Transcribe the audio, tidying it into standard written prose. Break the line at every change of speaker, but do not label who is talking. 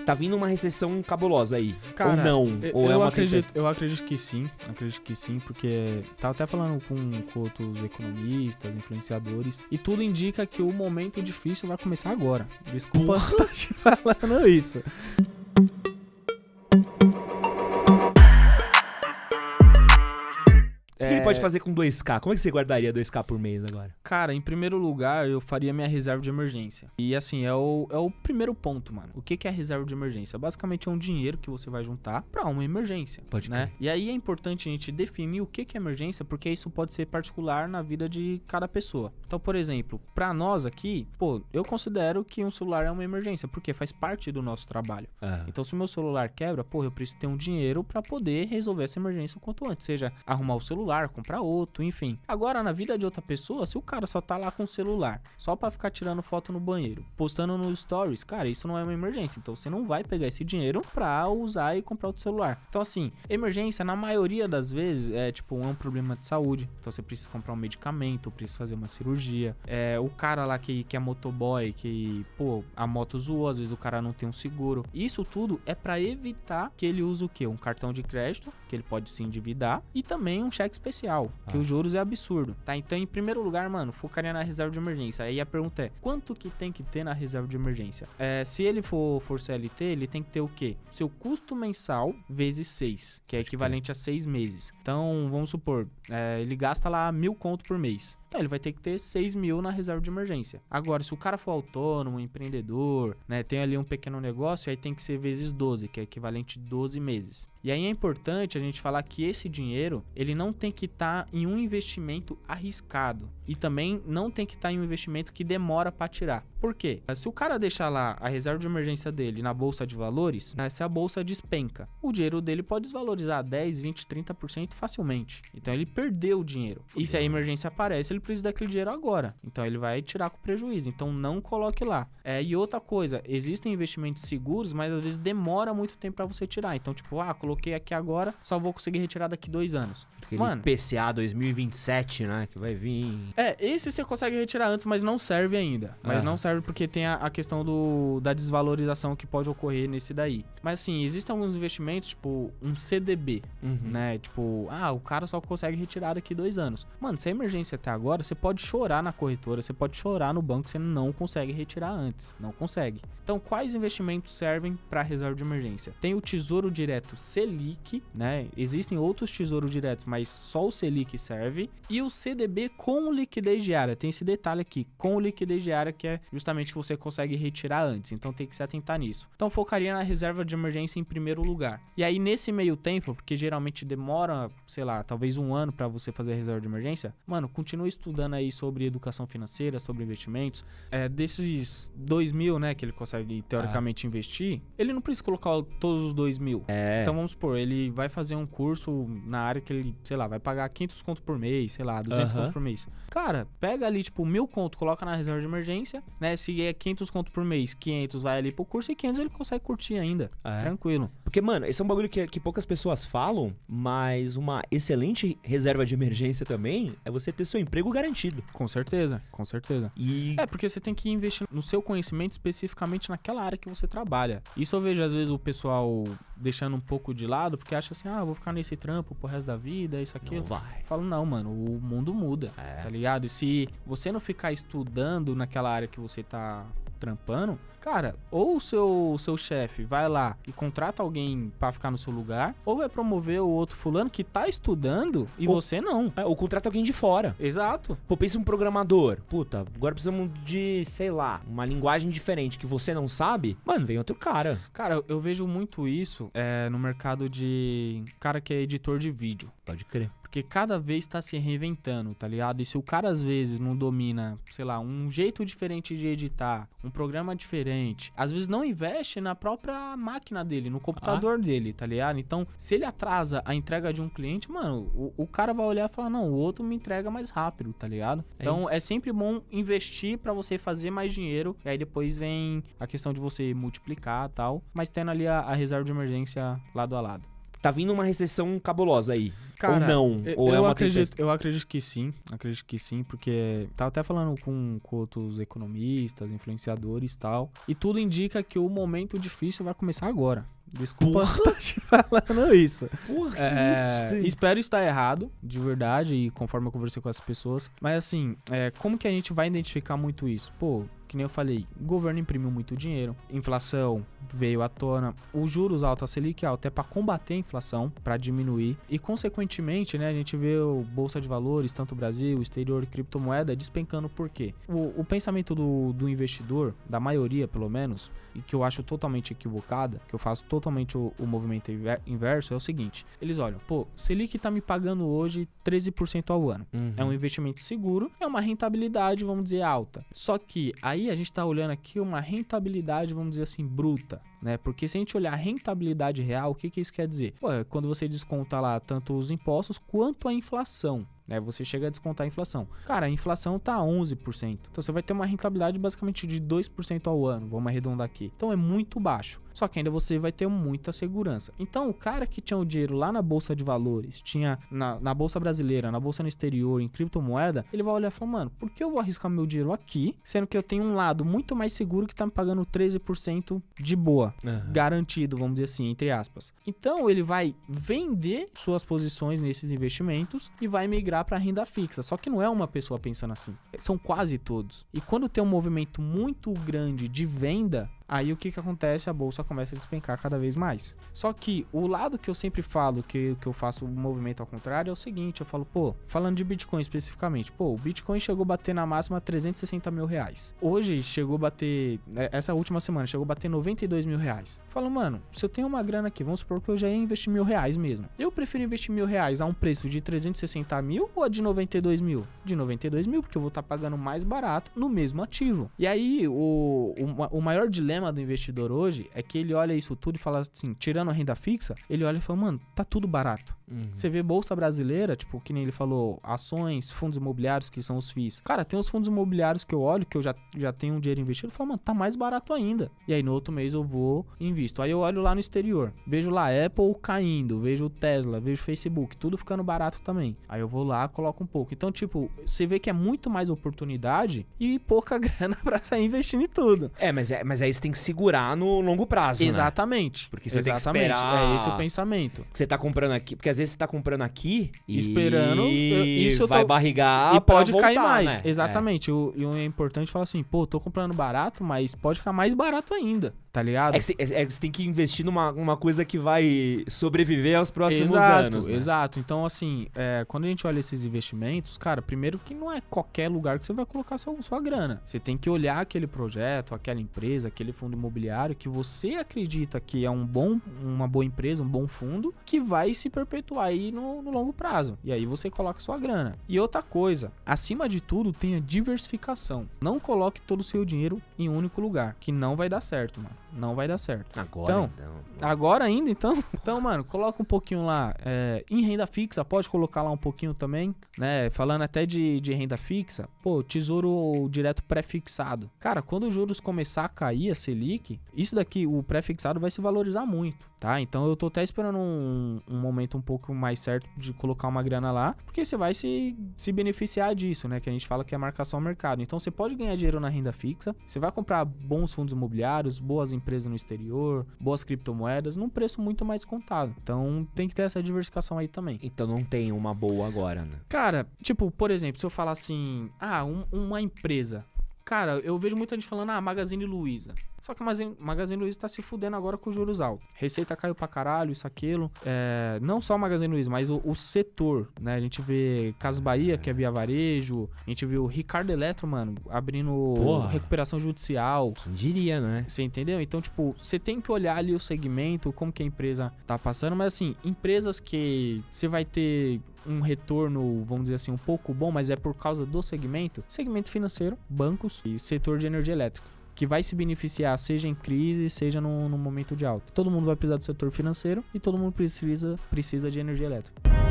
tá vindo uma recessão cabulosa aí.
Cara,
ou não? Ou é uma
eu acredito que sim. Acredito que sim, porque tava até falando com outros economistas, influenciadores, e tudo indica que o momento difícil vai começar agora. Desculpa estar te falando isso.
O que ele pode fazer com 2K? Como é que você guardaria 2K por mês agora?
Cara, em primeiro lugar, eu faria minha reserva de emergência. E assim, é o primeiro ponto, mano. O que é a reserva de emergência? Basicamente é um dinheiro que você vai juntar pra uma emergência.
Pode
né?
crer.
E aí é importante a gente definir o que é emergência, porque isso pode ser particular na vida de cada pessoa. Então, por exemplo, pra nós aqui, eu considero que um celular é uma emergência, porque faz parte do nosso trabalho. Então, se o meu celular quebra, eu preciso ter um dinheiro pra poder resolver essa emergência o quanto antes. Seja arrumar o celular, comprar outro, enfim. Agora, na vida de outra pessoa, se o cara só tá lá com o celular, só pra ficar tirando foto no banheiro, postando nos stories, cara, isso não é uma emergência. Então, você não vai pegar esse dinheiro pra usar e comprar outro celular. Então, assim, emergência, na maioria das vezes, é um problema de saúde. Então, você precisa comprar um medicamento, precisa fazer uma cirurgia. O cara lá que é motoboy, que, a moto zoou, às vezes o cara não tem um seguro. Isso tudo é pra evitar que ele use o quê? Um cartão de crédito, que ele pode se endividar, e também um cheque especial, que os juros é absurdo, tá? Então, em primeiro lugar, mano, focaria na reserva de emergência. Aí a pergunta é, quanto que tem que ter na reserva de emergência? Se ele for CLT, ele tem que ter o quê? Seu custo mensal vezes 6, que é equivalente a 6 meses. Então, vamos supor, ele gasta lá 1.000 conto por mês. Então, ele vai ter que ter 6 mil na reserva de emergência. Agora, se o cara for autônomo, empreendedor, né, tem ali um pequeno negócio, aí tem que ser vezes 12, que é equivalente a 12 meses. E aí é importante a gente falar que esse dinheiro, ele não tem que estar em um investimento arriscado. E também não tem que estar em um investimento que demora para tirar. Por quê? Se o cara deixar lá a reserva de emergência dele na bolsa de valores, se a bolsa despenca, o dinheiro dele pode desvalorizar 10, 20, 30% facilmente. Então ele perdeu o dinheiro. E se a emergência aparece, ele precisa daquele dinheiro agora. Então ele vai tirar com prejuízo. Então não coloque lá. E outra coisa, existem investimentos seguros, mas às vezes demora muito tempo para você tirar. Então coloquei aqui agora, só vou conseguir retirar daqui 2 anos.
Aquele PCA 2027, né, que vai vir.
Esse você consegue retirar antes, mas não serve ainda. Mas não serve porque tem a questão da desvalorização que pode ocorrer nesse daí. Mas assim, existem alguns investimentos, tipo um CDB, né? Tipo, o cara só consegue retirar daqui 2 anos. Mano, se é emergência até agora, você pode chorar na corretora, você pode chorar no banco, você não consegue retirar antes. Não consegue. Então, quais investimentos servem para reserva de emergência? Tem o Tesouro Direto Selic, né? Existem outros tesouros diretos, mas só o Selic serve. E o CDB com liquidez diária. Tem esse detalhe aqui, com liquidez diária, que é justamente que você consegue retirar antes. Então, tem que se atentar nisso. Então, focaria na reserva de emergência em primeiro lugar. E aí, nesse meio tempo, porque geralmente demora, sei lá, talvez 1 ano para você fazer a reserva de emergência, mano, continue estudando aí sobre educação financeira, sobre investimentos. Desses 2.000, né, que ele consegue teoricamente investir, ele não precisa colocar todos os 2.000. Então vamos supor, ele vai fazer um curso na área que ele, sei lá, vai pagar 500 conto por mês, sei lá, 200 conto por mês. Cara, pega ali, tipo, 1.000 conto, coloca na reserva de emergência, né? Se é 500 conto por mês, 500 vai ali pro curso e 500 ele consegue curtir ainda. Tranquilo.
Porque, mano, esse é um bagulho que poucas pessoas falam, mas uma excelente reserva de emergência também é você ter seu emprego garantido.
Com certeza, com certeza. Porque você tem que investir no seu conhecimento especificamente naquela área que você trabalha. Isso eu vejo, às vezes, o pessoal deixando um pouco de lado, porque acha assim, vou ficar nesse trampo pro resto da vida, isso, aquilo.
Não vai.
Eu falo, não, mano, o mundo muda, tá ligado? E se você não ficar estudando naquela área que você tá trampando, cara, ou o seu chefe vai lá e contrata alguém pra ficar no seu lugar, ou vai promover o outro fulano que tá estudando e você não.
Ou contrata alguém de fora.
Exato.
Pensa um programador. Puta, agora precisamos de, sei lá, uma linguagem diferente que você não sabe. Mano, vem outro cara.
Cara, eu vejo muito isso no mercado de cara que é editor de vídeo.
Pode crer.
Porque cada vez tá se reinventando, tá ligado? E se o cara às vezes não domina, sei lá, um jeito diferente de editar, um programa diferente, às vezes não investe na própria máquina dele, no computador dele, tá ligado? Então, se ele atrasa a entrega de um cliente, mano, o cara vai olhar e falar, não, o outro me entrega mais rápido, tá ligado? Então, é sempre bom investir pra você fazer mais dinheiro, e aí depois vem a questão de você multiplicar e tal, mas tendo ali a reserva de emergência lado a lado.
tá vindo uma recessão cabulosa aí.
Cara,
ou não? Ou é uma tempestade?
Eu acredito que sim, porque tava até falando com outros economistas, influenciadores e tal, e tudo indica que o momento difícil vai começar agora. Desculpa estar te falando isso.
Porra, que isso, velho?
Espero estar errado, de verdade, e conforme eu conversei com as pessoas. Mas assim, como que a gente vai identificar muito isso? Pô, que nem eu falei, o governo imprimiu muito dinheiro, inflação veio à tona, os juros altos, a Selic alta é para combater a inflação, para diminuir, e consequentemente, né, a gente vê o Bolsa de Valores, tanto o Brasil, o exterior e criptomoeda despencando. Por quê? O pensamento do investidor, da maioria pelo menos, e que eu acho totalmente equivocada, que eu faço totalmente o movimento inverso, é o seguinte: eles olham, pô, Selic tá me pagando hoje 13% ao ano. É um investimento seguro, é uma rentabilidade, vamos dizer, alta. Só que aí a gente tá olhando aqui uma rentabilidade, vamos dizer assim, bruta, né? Porque se a gente olhar a rentabilidade real, o que isso quer dizer? Pô, é quando você desconta lá tanto os impostos quanto a inflação, né? Você chega a descontar a inflação. Cara, a inflação tá 11%. Então você vai ter uma rentabilidade basicamente de 2% ao ano, vamos arredondar aqui. Então é muito baixo. Só que ainda você vai ter muita segurança. Então o cara que tinha o dinheiro lá na Bolsa de Valores, tinha na Bolsa Brasileira, na Bolsa no exterior, em criptomoeda, ele vai olhar e falar, mano, por que eu vou arriscar meu dinheiro aqui, sendo que eu tenho um lado muito mais seguro que tá me pagando 13% de boa, garantido, vamos dizer assim, entre aspas. Então ele vai vender suas posições nesses investimentos e vai migrar para renda fixa. Só que não é uma pessoa pensando assim, são quase todos. E quando tem um movimento muito grande de venda, aí o que acontece? A bolsa começa a despencar cada vez mais. Só que o lado que eu sempre falo, que eu faço o movimento ao contrário, é o seguinte: eu falo, pô, falando de Bitcoin especificamente, pô, o Bitcoin chegou a bater na máxima 360 mil reais. Hoje chegou a bater, essa última semana, chegou a bater 92 mil reais. Eu falo, mano, se eu tenho uma grana aqui, vamos supor que eu já ia investir R$1.000 mesmo. Eu prefiro investir R$1.000 a um preço de 360 mil ou a de 92 mil? De 92 mil, porque eu vou estar pagando mais barato no mesmo ativo. E aí, o maior dilema do investidor hoje é que ele olha isso tudo e fala assim, tirando a renda fixa, ele olha e fala, mano, tá tudo barato. Você vê bolsa brasileira, tipo, que nem ele falou, ações, fundos imobiliários, que são os FIIs. Cara, tem os fundos imobiliários que eu olho, que eu já tenho um dinheiro investido, e falo, mano, tá mais barato ainda. E aí no outro mês eu vou e invisto. Aí eu olho lá no exterior, vejo lá Apple caindo, vejo Tesla, vejo Facebook, tudo ficando barato também. Aí eu vou lá, coloco um pouco. Então, tipo, você vê que é muito mais oportunidade e pouca grana pra sair investindo em tudo.
Mas aí você tem que segurar no longo prazo,
Exatamente.
Né? Porque você tem que esperar...
É esse o pensamento.
Que você tá comprando aqui, porque às vezes você tá comprando aqui e
esperando, isso
vai barrigar
e pode
voltar,
cair mais.
Né?
Exatamente. E é importante falar assim, pô, tô comprando barato, mas pode ficar mais barato ainda, tá ligado?
Você tem que investir numa coisa que vai sobreviver aos próximos anos. Né?
Exato. Então, assim, quando a gente olha esses investimentos, cara, primeiro que não é qualquer lugar que você vai colocar sua grana. Você tem que olhar aquele projeto, aquela empresa, aquele fundo imobiliário que você acredita que é uma boa empresa, um bom fundo, que vai se perpetuar aí no longo prazo. E aí você coloca sua grana. E outra coisa, acima de tudo, tenha diversificação. Não coloque todo o seu dinheiro em um único lugar, que não vai dar certo, mano. Não vai dar certo. Agora ainda, então? Então, mano, coloca um pouquinho lá. Em renda fixa, pode colocar lá um pouquinho também, né? Falando até de renda fixa, pô, tesouro direto pré-fixado. Cara, quando os juros começar a cair, a Selic, isso daqui, o pré-fixado vai se valorizar muito, tá? Então eu tô até esperando um momento um pouco mais certo de colocar uma grana lá, porque você vai se beneficiar disso, né? Que a gente fala que é marcação ao mercado. Então você pode ganhar dinheiro na renda fixa, você vai comprar bons fundos imobiliários, boas empresas no exterior, boas criptomoedas, num preço muito mais contado. Então tem que ter essa diversificação aí também.
Então não tem uma boa agora, né?
Cara, tipo, por exemplo, se eu falar assim, uma empresa. Cara, eu vejo muita gente falando, Magazine Luiza. Só que a Magazine Luiza tá se fudendo agora com juros altos. Receita caiu pra caralho, isso, aquilo. Não só a Magazine Luiza, mas o setor, né? A gente vê Casas Bahia, que é via varejo. A gente vê o Ricardo Eletro, mano, abrindo recuperação judicial.
Quem diria, né?
Você entendeu? Então, tipo, você tem que olhar ali o segmento, como que a empresa tá passando. Mas, assim, empresas que você vai ter um retorno, vamos dizer assim, um pouco bom, mas é por causa do segmento financeiro, bancos e setor de energia elétrica, que vai se beneficiar, seja em crise, seja no momento de alta. Todo mundo vai precisar do setor financeiro e todo mundo precisa de energia elétrica.